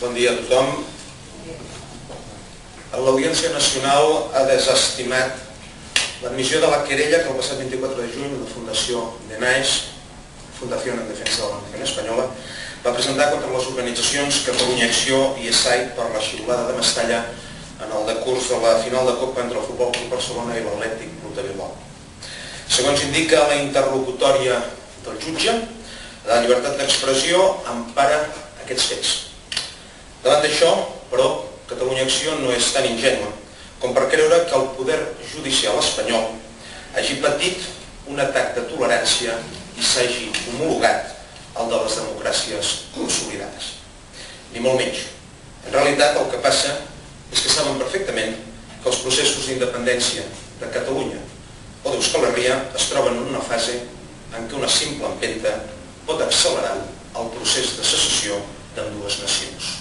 Bon dia a tothom. L'Audiència Nacional ha desestimat l'admissió de la querella que el passat 24 de juny la Fundació DENAES, Fundació en Defensa de la Nación Espanyola, va presentar contra les organitzacions Catalunya Acció i ESAI per la xiulada de Mestalla en el decurs de la final de Copa entre el Futbol Club Barcelona i l'Atlètic Club de Bilbao. Segons indica la interlocutòria del jutge, la llibertat d'expressió empara aquests fets. Davant d'això, però, Catalunya Acció no és tan ingènua com per creure que el poder judicial espanyol hagi patit un atac de tolerància i s'hagi homologat al de les democràcies consolidades. Ni molt menys. En realitat, el que passa és que saben perfectament que els processos d'independència de Catalunya o d'Euskal Herria es troben en una fase en què una simple empenta pot accelerar el procés de secessió d'ambdues nacions.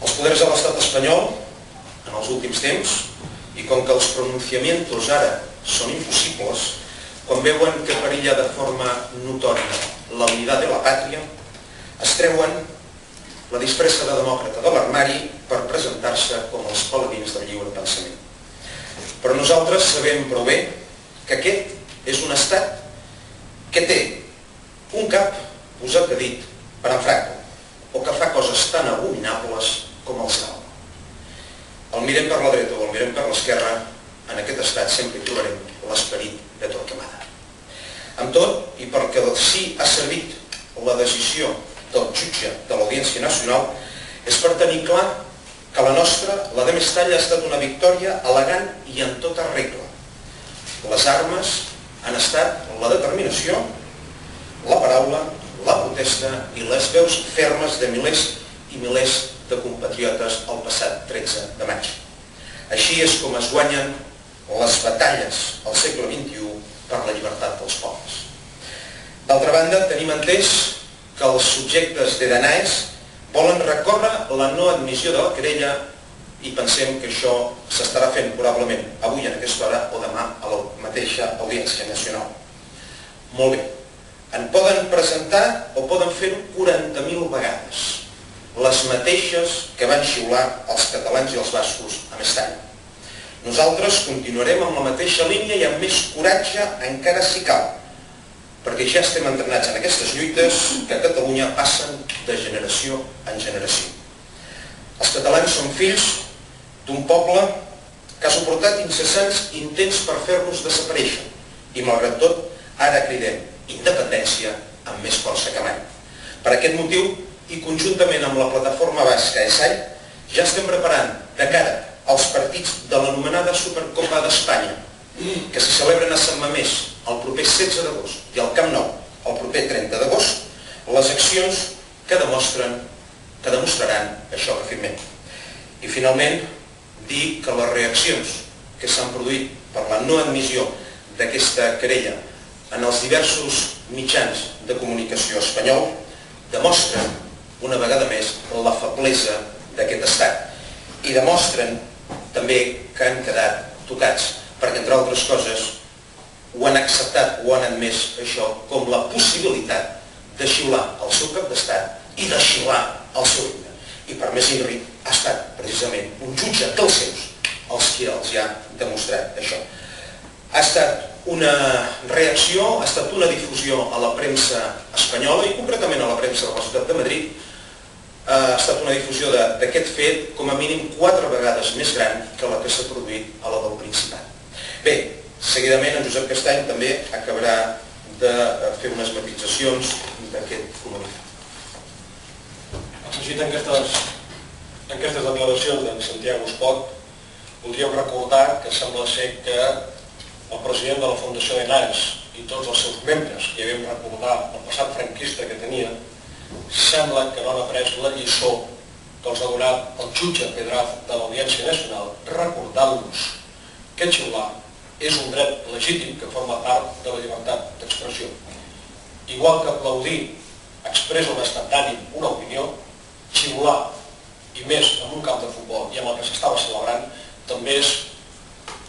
Els poders de l'estat espanyol, en els últims temps, i com que els pronunciamientos ara són impossibles, quan veuen que perilla de forma notòria la unitat de la pàtria, es treuen la disfressa de demòcrata de l'armari per presentar-se com els paladins del lliure pensament. Però nosaltres sabem prou bé que aquest és un estat que té un cap posat de dit per en Franco, o que fa coses tan abominables com el sal. El mirem per la dreta o el mirem per l'esquerra, en aquest estat sempre hi trobarem l'esperit de Torquemada. Amb tot, i perquè sí ha servit la decisió del jutge de l'Audiència Nacional, és per tenir clar que la nostra, la de Mestalla, ha estat una victòria elegant i en tota regla. Les armes han estat la determinació, la paraula, la protesta i les veus fermes de milers i milers de compatriotes el passat 13 de maig. Així és com es guanyen les batalles al segle XXI per la llibertat dels pobles. D'altra banda, tenim entès que els subjectes de DENAES volen recórrer la no admissió de la querella i pensem que això s'estarà fent probablement avui en aquesta hora o demà a la mateixa Audiència Nacional. Molt bé. En poden presentar o poden fer-ho 40.000 vegades, les mateixes que van xiular els catalans i els bascos a Mestalla. Nosaltres continuarem amb la mateixa línia i amb més coratge encara si cal, perquè ja estem entrenats en aquestes lluites que a Catalunya passen de generació en generació. Els catalans són fills d'un poble que ha suportat incessants intents per fer-nos desaparèixer i, malgrat tot, ara cridem independència amb més força que mai. Per aquest motiu, i conjuntament amb la plataforma basca ESAI, ja estem preparant de cara als partits de l'anomenada Supercopa d'Espanya, que se celebren a Sant Mamés el proper 16 d'agost i al Camp Nou el proper 30 d'agost, les accions que demostraran això que afirmem. I finalment, dir que les reaccions que s'han produït per la no admissió d'aquesta querella en els diversos mitjans de comunicació espanyol demostren una vegada més la feblesa d'aquest estat i demostren també que han quedat tocats perquè, entre altres coses, ho han acceptat o han admès això com la possibilitat de xiular el seu cap d'estat i de xiular el seu himne. I per més inri ha estat precisament un jutge dels seus els qui els ha demostrat això. Ha estat una reacció, ha estat una difusió a la premsa espanyola i concretament a la premsa de la ciutat de Madrid. Ha estat una difusió d'aquest fet com a mínim 4 vegades més gran que la que s'ha produït a la del Principat. Bé, seguidament en Josep Castany també acabarà de fer unes matitzacions d'aquest comunicat. Afegit en aquestes declaracions d'en Santiago Espot, voldríem recordar que sembla ser que el president de la Fundació DENAES i tots els seus membres, que ja vam recordar el passat franquista que tenia, sembla que no han après la lliçó que els ha donat el jutge Pedraz de l'Audiència Nacional, recordant-los que xiular és un dret legítim que forma part de la llibertat d'expressió. Igual que aplaudir expressa un estat d'ànim, una opinió, xiular, i més en un camp de futbol i amb el que s'estava celebrant, també és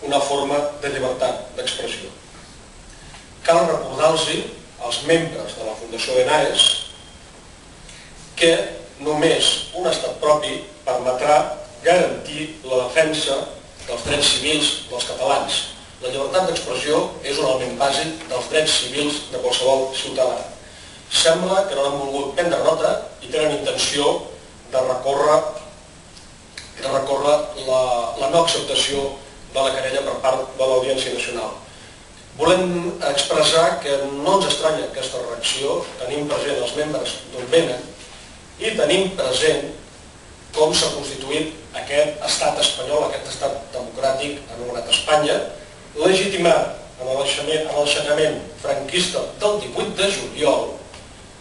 una forma de llibertat d'expressió. Cal recordar-los als membres de la Fundació DENAES que només un estat propi permetrà garantir la defensa dels drets civils dels catalans. La llibertat d'expressió és un element bàsic dels drets civils de qualsevol ciutadà. Sembla que no han volgut prendre nota i tenen intenció de recórrer la no acceptació de la querella per part de l'Audiència Nacional. Volem expressar que no ens estranya aquesta reacció, tenim present els membres d'on venen i tenim present com s'ha constituït aquest estat espanyol, aquest estat democràtic anomenat Espanya, legitimat en l'aixecament franquista del 18 de juliol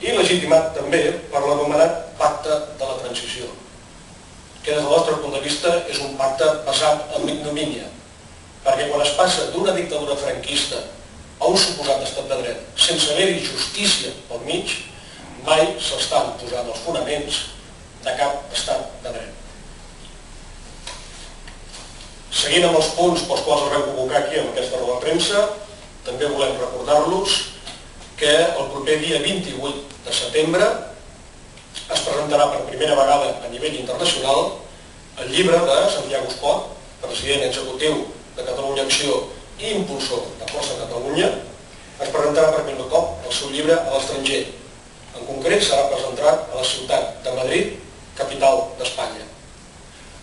i legitimat també per l'anomenat Pacte de la Transició, que des del nostre punt de vista és un pacte basat en l'ignomínia, perquè quan es passa d'una dictadura franquista a un suposat estat de dret sense haver-hi justícia pel mig, mai s'estan posant els fonaments de cap estat de dret. Seguint amb els punts pels quals els vam convocar aquí en aquesta roda de premsa, també volem recordar-los que el proper dia 28 de setembre es presentarà per primera vegada a nivell internacional el llibre de Santiago Espot, president executiu de Catalunya Acció i impulsor de Força Catalunya. Es presentarà per primer cop el seu llibre a l'estranger. En concret serà presentat a la ciutat de Madrid, capital d'Espanya.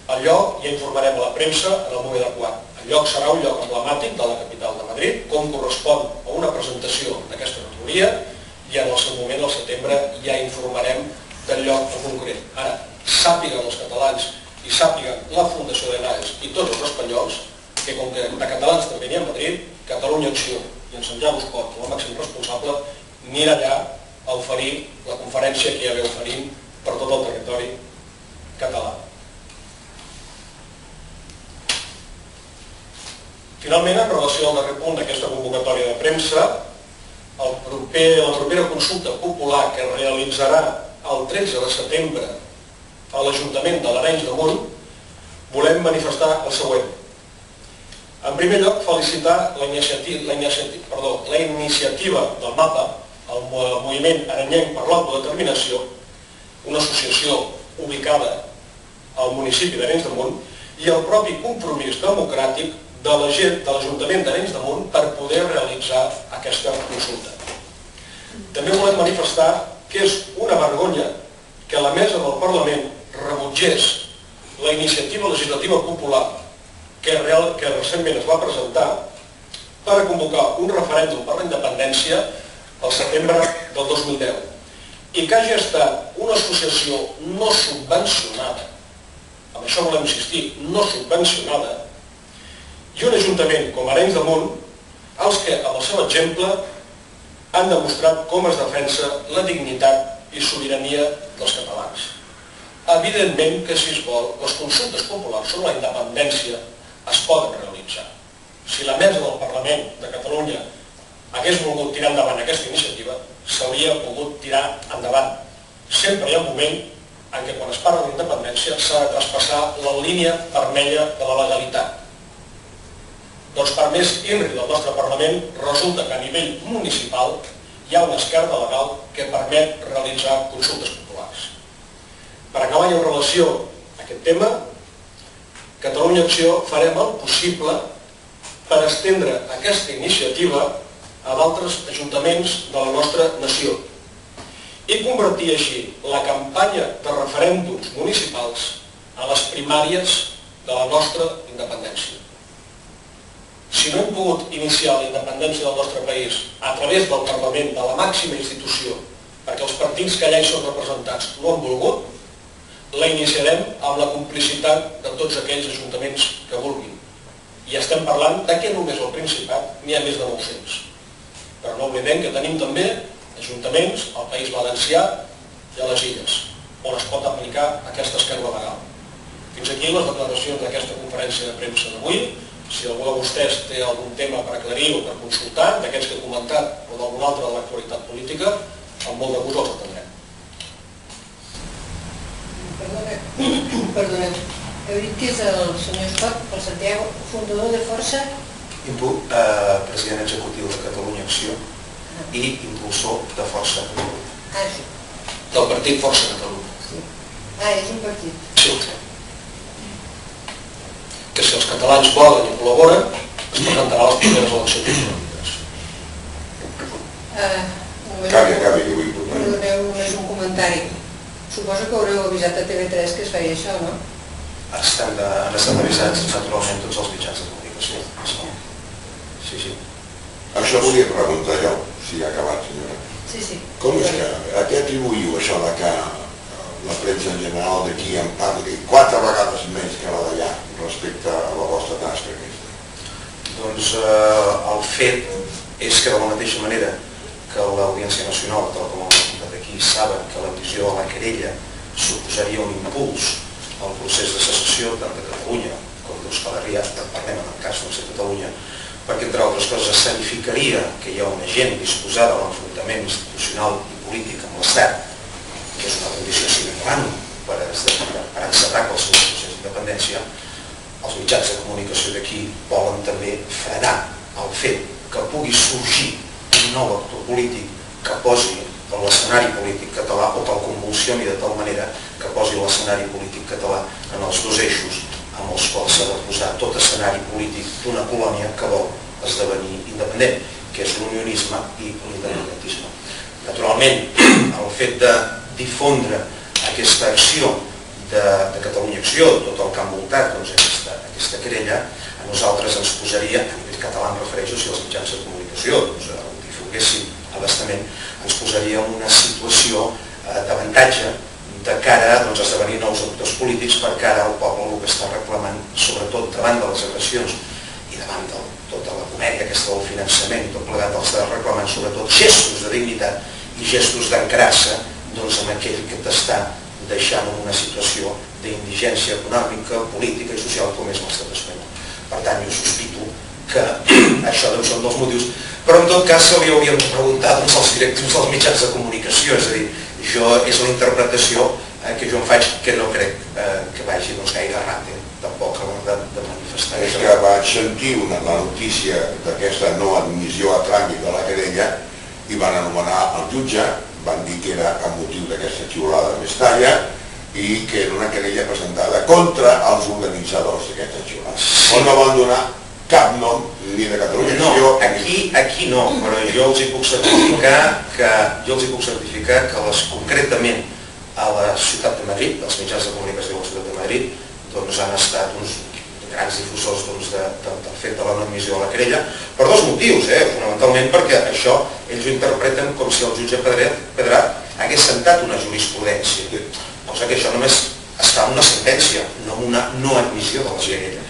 El lloc ja informarem a la premsa en el moment adequat. El lloc serà un lloc emblemàtic de la capital de Madrid, com correspon a una presentació d'aquesta categoria, i en el seu moment, al setembre, ja informarem del lloc en concret. Ara, sàpiguen els catalans i sàpiguen la Fundació d'Enaes i tots els espanyols que com que de catalans també n'hi ha a Madrid, Catalunya Acció i en Santiago Espot, com a màxim responsable, anirà allà a oferir la conferència que ja ve oferint per tot el territori català. Finalment, en relació al darrer punt d'aquesta convocatòria de premsa, la propera consulta popular que es realitzarà el 13 de setembre a l'Ajuntament de l'Arenys de Munt, volem manifestar el següent. En primer lloc, felicitar la iniciativa del MAPA, el Moviment Arenyenc per l'Autodeterminació, una associació ubicada al municipi d'Arenys de Munt, i el propi compromís democràtic de la gent de l'Ajuntament d'Arenys de Munt per poder realitzar aquesta consulta. També volem manifestar que és una vergonya que la mesa del Parlament rebutgés la iniciativa legislativa popular que recentment es va presentar per a convocar un referèndum per la independència al setembre del 2010 i que hagi estat una associació no subvencionada, amb això volem insistir, no subvencionada, i un ajuntament com Arenys de Munt, els que, amb el seu exemple, han demostrat com es defensa la dignitat i sobirania dels catalans. Evidentment que, si es vol, les consultes populars sobre la independència es poden realitzar. Si la mesa del Parlament de Catalunya hagués volgut tirar endavant aquesta iniciativa, s'hauria pogut tirar endavant. Sempre hi ha un moment en què quan es parla d'independència s'ha de traspassar la línia vermella de la legalitat. Doncs per més INRI del nostre Parlament, resulta que a nivell municipal hi ha una esquerda legal que permet realitzar consultes populars. Per acabar i en relació a aquest tema, Catalunya Acció farem el possible per estendre aquesta iniciativa a d'altres ajuntaments de la nostra nació i convertir així la campanya de referèndums municipals a les primàries de la nostra independència. Si no hem pogut iniciar la independència del nostre país a través del Parlament, de la màxima institució, perquè els partits que allà hi són representats no han volgut, la iniciarem amb la complicitat de tots aquells ajuntaments que vulguin. I estem parlant que només al Principat n'hi ha més de 900. Però no oblidem que tenim també ajuntaments al País Valencià i a les Illes, on es pot aplicar aquesta esquerda legal. Fins aquí les declaracions d'aquesta conferència de premsa d'avui. Si algú de vostès té algun tema per aclarir o per consultar, d'aquests que he comentat o d'algun altre de l'actualitat política, amb molt de gust els atendrem. Perdoneu, heu dit que és el senyor Espot, el Santiago, fundador de Força? President executiu de Catalunya Acció i impulsor de Força Catalunya. Això. Del partit Força Catalunya. Ah, és un partit. Sí. Que si els catalans volen i col·laboren, es presentarà a les primeres eleccions autonòmiques. Acabi, que vull tornar. Perdoneu, només un comentari. Suposo que haureu avisat a TV3 que es feia això, no? Han estat avisats naturalment tots els mitjans de comunicació. Sí. Això volia preguntar jo, si ha acabat, senyora. Sí. Com és que, a què atribuïu això de que la premsa en general d'aquí en parli 4 vegades més que la d'allà respecte a la vostra tasca aquesta? Doncs el fet és que de la mateixa manera que l'Audiència Nacional, tal com el diputat d'aquí, saben que l'emissió de la querella suposaria un impuls al procés de secessió tant de Catalunya com d'Euskal Herria, parlem en el cas de Catalunya, perquè entre altres coses escenificaria que hi ha una gent disposada a l'enfrontament institucional i polític amb l'Estat, que és una condició sine qua non per encetar qualsevol procés d'independència. Els mitjans de comunicació d'aquí volen també frenar el fet que pugui sorgir un nou actor polític que posi l'escenari polític català o que el convulsioni de tal manera que posi l'escenari polític català en els dos eixos amb els quals s'ha de posar tot escenari polític d'una colònia que vol esdevenir independent, que és l'unionisme i l'independentisme. Naturalment, el fet de difondre aquesta acció de Catalunya Acció, tot el que ha envoltat aquesta querella, a nosaltres ens posaria, en nivell català em refereixo, si els mitjans de comunicació ho difonguessin a bastament, ens posaria en una situació d'avantatge de cara a esdevenir nous actors polítics, perquè ara el poble el que està reclamant, sobretot davant de les agressions i davant de tota la comèdia aquesta del finançament i tot plegat, els està reclamant sobretot gestos de dignitat i gestos d'encarar-se amb aquell que t'està deixant en una situació d'indigència econòmica, política i social com és l'estat espanyol. Per tant, jo sospito que això deu ser un dels motius, però en tot cas se li hauríem de preguntar als directius dels mitjans de comunicació, és a dir, és la interpretació que jo em faig, que no crec que vagi gaire errant, tampoc a l'hora de manifestar. És que vaig sentir la notícia d'aquesta no admissió a tràmit de la querella i van anomenar el jutge, van dir que era a motiu d'aquesta xiulada de Mestalla i que era una querella presentada contra els organitzadors d'aquesta xiulada. On no van donar cap nom ni de Catalunya. No, aquí no, però jo els hi puc certificar que concretament a la ciutat de Madrid, els mitjans de comunicació de la ciutat de Madrid, han estat uns grans difusors del fet de la no admissió de la querella, per dos motius, fonamentalment perquè això ells ho interpreten com si el jutge Pedret hagués sentat una jurisprudència, cosa que això només es fa una sentència, no una no admissió de la querella.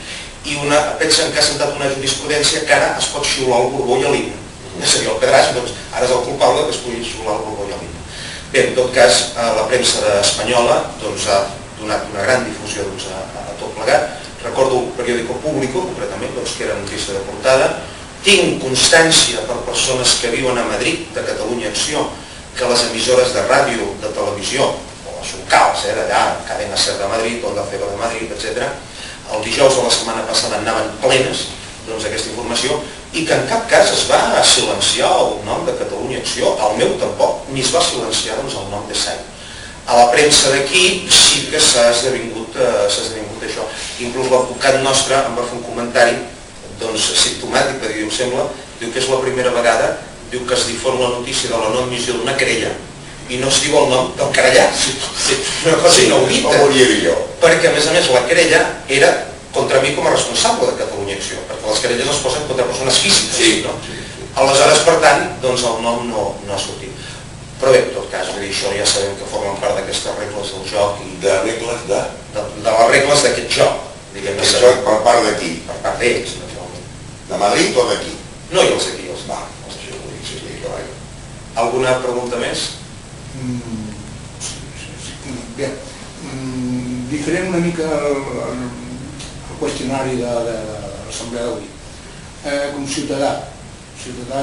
I pensen que ha sentat una jurisprudència que ara es pot xiular el Borbó i l'himne. És a dir, el Pedràs, ara és el culpable que es pugui xiular el Borbó i l'himne. Bé, en tot cas, la premsa espanyola ha donat una gran difusió a tot plegat. Recordo el periòdico Público, concretament, que era notícia de portada. Tinc constància per persones que viuen a Madrid, de Catalunya Acció, que les emissores de ràdio, de televisió, o les locals, d'allà, Cadena Ser de Madrid, Onda Cero de Madrid, etc., el dijous de la setmana passada anaven plenes d'aquesta informació i que en cap cas es va silenciar el nom de Catalunya Acció, el meu tampoc, ni es va silenciar el nom de SAI. A la premsa d'aquí sí que s'ha esdevingut això. Inclús l'advocat nostre em va fer un comentari simptomàtic, perquè em sembla, diu que és la primera vegada que es difon la notícia de la no admissió d'una querella i no es diu el nom del querellat. Una cosa inaudita. Perquè, a més, la querella era contra mi com a responsable de Catalunya Acció, perquè les querelles es posen contra persones físiques. Aleshores, per tant, el nom no ha sortit. Però bé, en tot cas, això ja sabem que formen part d'aquestes regles del joc. De regles de? De les regles d'aquest joc. Aquest joc per part d'aquí? Per part d'ells, naturalment. De Madrid o d'aquí? No, i els d'aquí, els va. Alguna pregunta més? Bé, diferent una mica el qüestionari de l'assemblea d'avui. Com ciutadà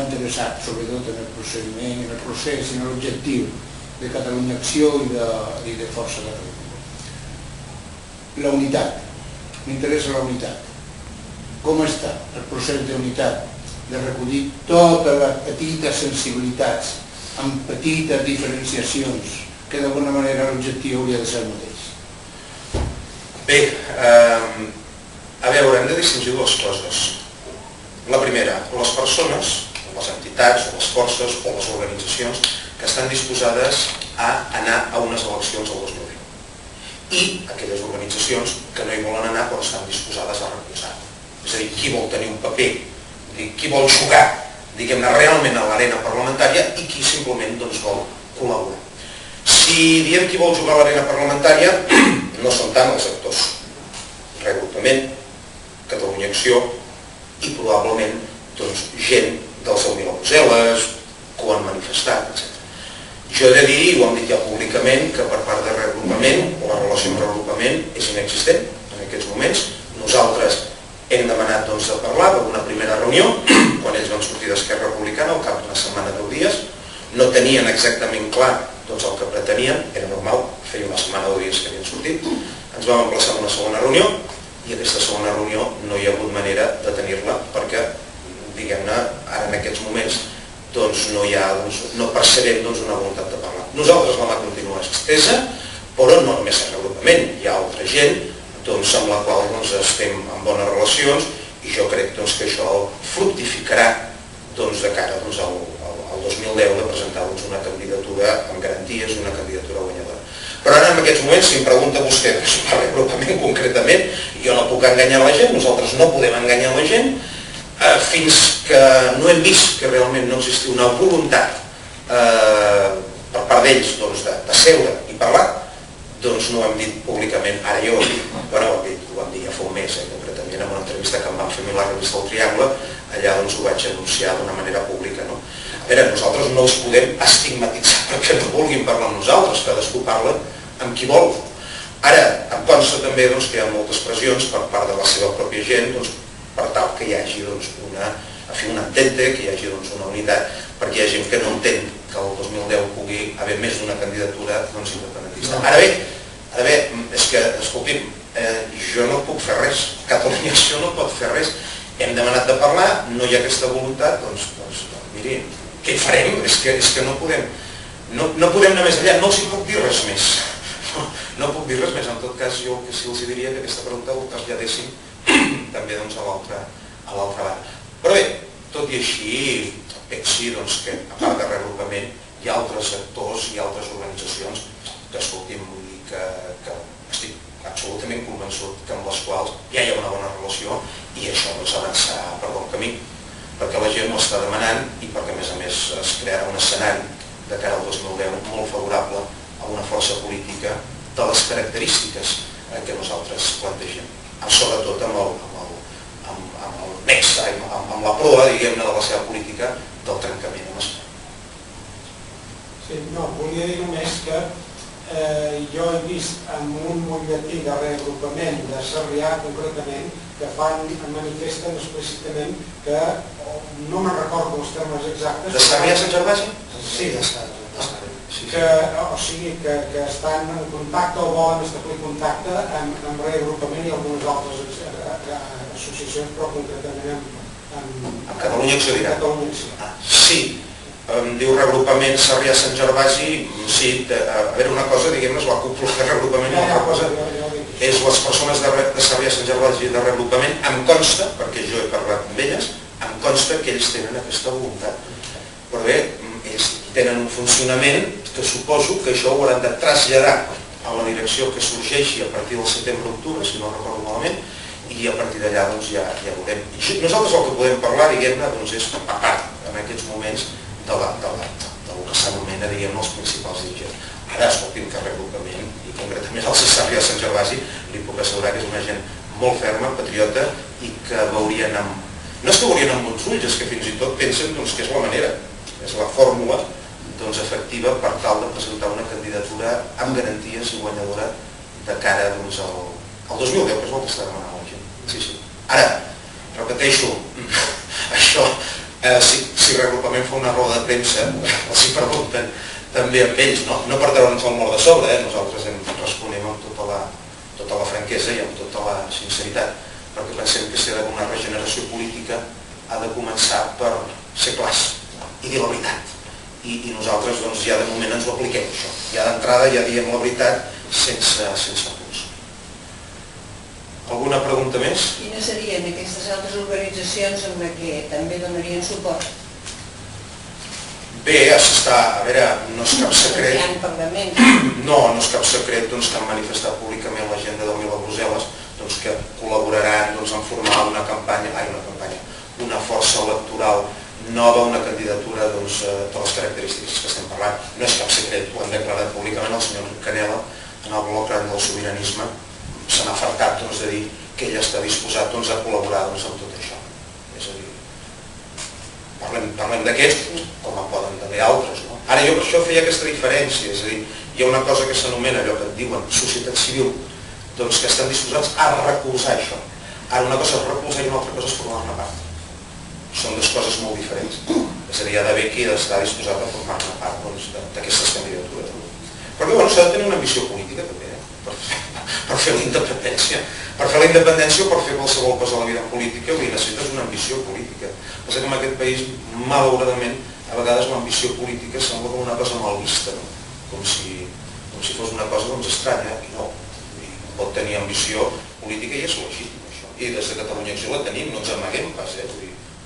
interessat sobretot en el procediment, en el procés i en l'objectiu de Catalunya Acció i de Força Catalunya. La unitat, m'interessa la unitat. Com està el procés d'unitat, de recollir totes les petites sensibilitats amb petites diferenciacions que d'alguna manera l'objectiu hauria de ser el mateix? Bé, a veure, hem de distingir dues coses. La primera, les persones, les entitats, o les forces, o les organitzacions que estan disposades a anar a unes eleccions el 2010. I aquelles organitzacions que no hi volen anar però estan disposades a recolzar. És a dir, qui vol tenir un paper, qui vol jugar, diguem-ne, realment a l'arena parlamentària i qui simplement vol col·laborar. Si diem qui vol jugar a l'arena parlamentària, no són tant els actors. Reagrupament, Catalunya Acció i probablement gent dels 10.000 a Brussel·les, que ho han manifestat, etc. Jo he de dir, i ho hem dit ja públicament, que per part de reagrupament, la relació amb reagrupament és inexistent en aquests moments. Nosaltres hem demanat de parlar per una primera reunió, quan ells van sortir d'Esquerra Republicana, al cap d'una setmana, 10 dies. No tenien exactament clar el que pretenien, era normal, feia una setmana o 10 dies que havien sortit. Ens vam emplaçar a una segona reunió, i aquesta segona reunió no hi ha hagut manera de tenir-la perquè, diguem-ne, ara en aquests moments no percebem una voluntat de parlar. Nosaltres la mà continua estesa, però no només el reagrupament, hi ha altra gent amb la qual estem en bones relacions i jo crec que això fructificarà de cara al 2010 de presentar una candidatura amb garanties i una candidatura guanyadora. Però ara en aquests moments, si em pregunta vostè per reagrupament concretament, jo no puc enganyar la gent, nosaltres no podem enganyar la gent, fins que no hem vist que realment no existia una voluntat per part d'ells de seure i parlar, doncs no ho hem dit públicament. Ara jo ho hem dit ja fa un mes, concretament en una entrevista que em van fer a la revista El Triangle, allà ho vaig anunciar d'una manera pública. A veure, nosaltres no els podem estigmatitzar perquè no vulguin parlar amb nosaltres, cadascú parla amb qui vol. Ara, em consta també que hi ha moltes pressions per part de la seva pròpia gent per tal que hi hagi una entente, que hi hagi una unitat, perquè hi ha gent que no entén que el 2010 pugui haver més d'una candidatura independentista. Ara bé, és que, escolti'm, jo no puc fer res, Catalunya Acció no pot fer res, hem demanat de parlar, no hi ha aquesta voluntat, miri, què hi farem? És que no podem anar més enllà, no els hi puc dir res més. No puc dir res més, en tot cas jo sí els diria que aquesta pregunta ho traslladessin també a l'altra banda. Però bé, tot i així, pensi que a part de reagrupament hi ha altres actors i altres organitzacions que, escolti'm, vull dir que estic absolutament convençut que amb les quals ja hi ha una bona relació i això avançarà per bon camí, perquè la gent ho està demanant i perquè a més es crearà un escenari de cara al 2010 molt favorable a una força política de les característiques que nosaltres plantegem, sobretot amb el nexe, amb la proa, diguem-ne, de la seva política del trencament amb Espanya. Sí, no, volia dir només que jo he vist en un butlletí de reagrupament de Sarrià, concretament, que manifesten explícitament que, no me'n recordo els termes exactes... De Sarrià a Sant Gervasi? Sí, de Sarrià. O sigui, que estan en contacte o volen establir contacte amb reagrupament i algunes altres associacions, però concretament amb Catalunya Acció dirà. Sí, diu reagrupament Sarrià-Sant Gervasi, sí, a veure una cosa, diguem-ne, és la cúpula de reagrupament i una cosa és les persones de Sarrià-Sant Gervasi de reagrupament, em consta, perquè jo he parlat amb elles, em consta que ells tenen aquesta voluntat. Però bé, ells tenen un funcionament que suposo que això ho hauran de traslladar a la direcció que sorgeixi a partir del setembre-octubre, si no recordo malament, i a partir d'allà ja veurem. Nosaltres el que podem parlar, diguem-ne, és a part, en aquests moments, del que s'anomena, diguem-ne, els principals dirigents. Ara, escolti'm, que reagrupament, i concretament els de Sarrià a Sant Gervasi, li puc assegurar que és una gent molt ferma, patriota, i que veurien amb... No és que veurien amb bons ulls, és que fins i tot pensen que és la manera, és la fórmula efectiva per tal de presentar una candidatura amb garanties i guanyadora de cara al 2010, que és el que està demanant la gent. Sí. Ara, repeteixo, això, si reagrupament fa una roda de premsa, els hi pregunten també amb ells, no per treure'ns el mort de sobre, nosaltres responem amb tota la franquesa i amb tota la sinceritat, perquè pensem que si ha d'haver una regeneració política ha de començar per ser clars i dir la veritat. I nosaltres ja de moment ens ho apliquem, això. Ja d'entrada ja diem la veritat sense pols. Alguna pregunta més? Quines serien aquestes altres organitzacions amb les que també donarien suport? Bé, a veure, no és cap secret. Hi ha parlaments. No és cap secret que han manifestat públicament l'agenda del Mil a Brussel·les que col·laboraran en formar una força electoral nova, una candidatura de les característiques que estem parlant. No és cap secret, ho han declarat públicament el senyor Canela en el bloc del sobiranisme. Se n'ha fartat de dir que ell està disposat a col·laborar amb tot això. És a dir, parlem d'aquest com en poden haver altres. Ara jo per això feia aquesta diferència, és a dir, hi ha una cosa que s'anomena allò que et diuen societat civil, que estan disposats a recolzar això. Ara una cosa és recolzar i una altra cosa és formar-ne part. Són dues coses molt diferents. És a dir, hi ha d'haver qui està disposat a formar-ne part d'aquestes candidatures. Perquè s'ha de tenir una ambició política també, per fer la independència. Per fer la independència o per fer qualsevol cosa a la vida política ho necessites una ambició política. Passa que en aquest país, malauradament, a vegades l'ambició política sembla com una cosa mal vista, com si fos una cosa estranya, i no. Pot tenir ambició política i és legítim això. I des de Catalunya Acció la tenim, no ens amaguem pas,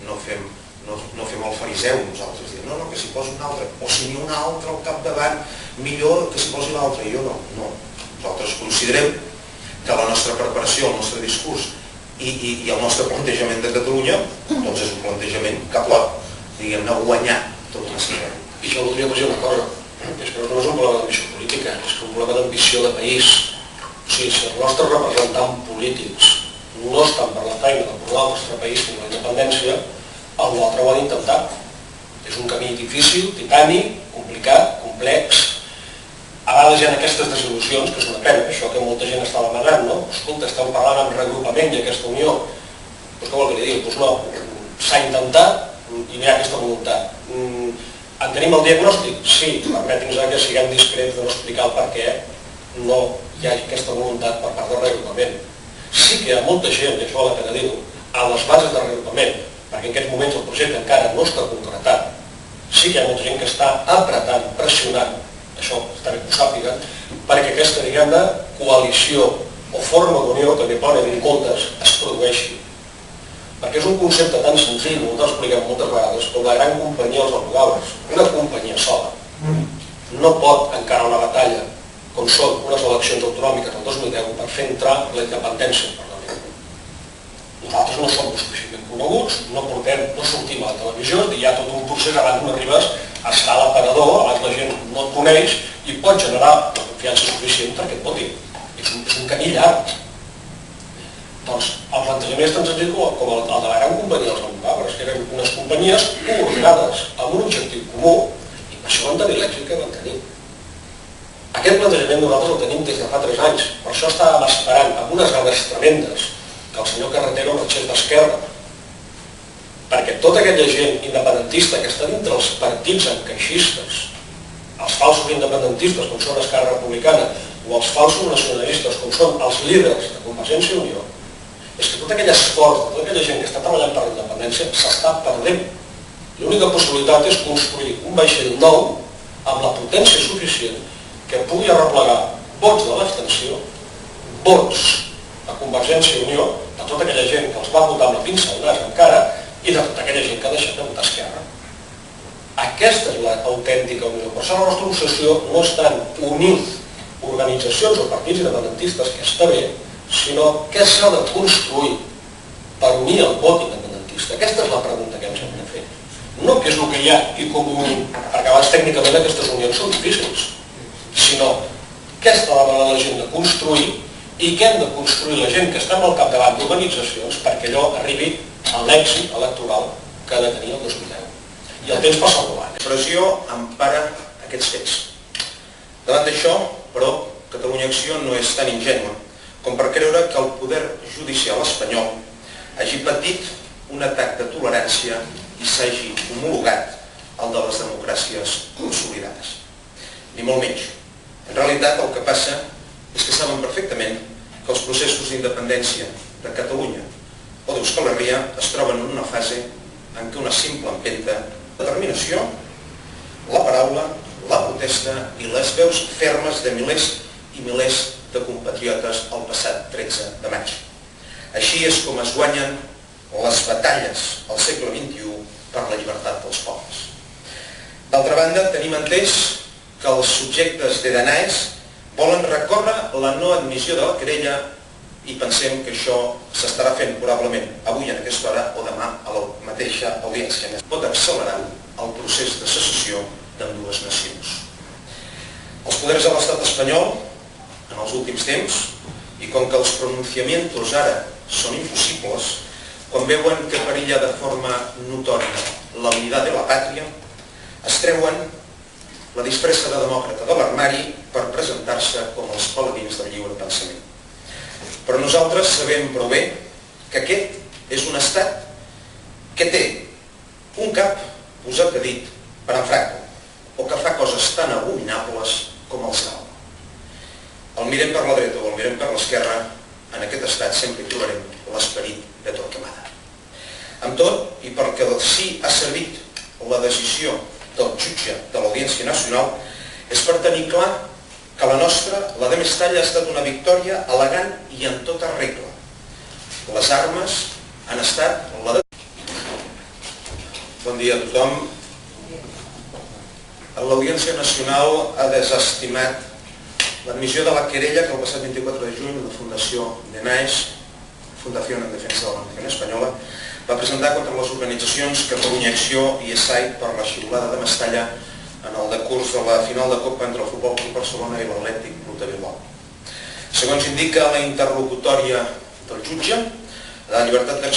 no fem el fariseu nosaltres, diem, no, que s'hi posi un altre, o si n'hi ha un altre al capdavant, millor que s'hi posi l'altre, i jo no. Nosaltres considerem que la nostra preparació, el nostre discurs i el nostre plantejament de Catalunya és un plantejament que pot, diguem-ne, guanyar tota una sèrie. I jo voldria afegir una cosa, és que no és un problema d'ambició política, és que un problema d'ambició de país. O sigui, si els nostres representants polítics no estan per la feina de portar el nostre país fins a la independència, l'altre ho ha d'intentar. És un camí difícil, titànic, complicat, complex. A vegades hi ha aquestes desil·lusions, que és una pena, això que molta gent està demanant, no? Escolta, estem parlant amb reagrupament i aquesta unió. Doncs què vol que li digui? Doncs no, s'ha intentat i no hi ha aquesta voluntat. En tenim el diagnòstic? Sí, permeti'ns que siguem discrets de no explicar el per què no hi ha aquesta voluntat per part del reagrupament. Sí que hi ha molta gent, i això val la pena dir-ho, a les bases del reagrupament, perquè en aquests moments el projecte encara no està concretat. Sí que hi ha molta gent que està apretant, pressionant, això està bé que ho sàpiguen, perquè aquesta, diguem-ne, coalició o forma d'unió, que li ponen en comptes, es produeixi. Perquè és un concepte tan senzill, ho expliquem moltes vegades, com la gran companyia dels almogàvers. Una companyia sola no pot encarar una batalla com són unes eleccions autonòmiques del 2010 per fer entrar la independència al Parlament. Nosaltres no som suficientment coneguts, no sortim a la televisió, hi ha tot un procés abans no arribes a estar a l'aparador, abans la gent no et coneix i pot generar la confiança suficient perquè et voti. És un camí llarg. Doncs el plantejament és tan senzill com el de la gran companyia dels almogàvers, que eren unes companyies coordinades amb un objectiu comú i per això van tenir l'èxit que van tenir. Aquest plantejament nosaltres el tenim des de fa 3 anys, per això estàvem esperant amb unes ganes tremendes que el senyor Carretero marxés d'Esquerra, perquè tota aquella gent independentista que està dintre els partits encaixistes, els falsos independentistes com són Esquerra Republicana o els falsos nacionalistes com són els líders de Convergència i Unió, és que tot aquell esforç de tota aquella gent que està treballant per la independència s'està perdent. L'única possibilitat és construir un vaixell nou amb la potència suficient que pugui arreplegar vots de l'abstenció, vots a Convergència i Unió, de tota aquella gent que els va votar amb la pinça al nas encara i de tota aquella gent que ha deixat de votar Esquerra. Aquesta és l'autèntica unió. Per això la nostra obsessió no és tant unir organitzacions o partits independentistes, que està bé, sinó què s'ha de construir per unir el vot independentista. Aquesta és la pregunta que ens hem de fer. No què és el que hi ha i com unir, perquè abans tècnicament aquestes unions són difícils, sinó què està demanant la gent de construir i què hem de construir la gent que estem al capdavant d'organitzacions perquè allò arribi a l'èxit electoral que ha de tenir el 2010. I el temps passa volant. La pressió empara aquests fets. Davant d'això, però, Catalunya Acció no és tan ingènua com per creure que el poder judicial espanyol hagi patit un atac de tolerància i s'hagi homologat el de les democràcies consolidades. Ni molt menys. En realitat, el que passa és que saben perfectament que els processos d'independència de Catalunya o d'Euskal Herria es troben en una fase en què una simple empenta, la determinació, la paraula, la protesta i les veus fermes de milers i milers de compatriotes el passat 13 de maig. Així és com es guanyen les batalles al segle XXI per la llibertat dels pobles. D'altra banda, tenim entès que els subjectes de Danaes volen recórrer la no admissió de la querella i pensem que això s'estarà fent probablement avui en aquesta hora o demà a la mateixa audiència. Pot accelerar el procés de secessió d'ambdues nacions. Els poders de l'estat espanyol, en els últims temps, i com que els pronunciamientos ara són impossibles, quan veuen que perilla de forma notòria la unitat de la pàtria, es treuen la disfressa de demòcrata de l'armari per presentar-se com els paladins del lliure pensament. Però nosaltres sabem prou bé que aquest és un estat que té un cap posat a dit per en Franco, o que fa coses tan abominables com els cal. El mirem per la dreta o el mirem per l'esquerra, en aquest estat sempre hi trobarem l'esperit de Torquemada. Amb tot, i perquè sí ha servit la decisió del jutge de l'Audiència Nacional, és per tenir clar que la nostra, la de Mestalla, ha estat una victòria elegant i en tota regla. Les armes han estat la de... Bon dia a tothom. L'Audiència Nacional ha desestimat l'admissió de la querella que el passat 24 de juny la Fundació Danaes, Fundació en Defensa de la Nación Espanyola, va presentar contra les organitzacions Catalunya Acció i ESAI per la xiulada de Mestalla en el decurs de la final de Copa entre el Futbol Club Barcelona i l'Atlètic Club de Bilbao. Segons indica la interlocutòria del jutge, la llibertat d'acció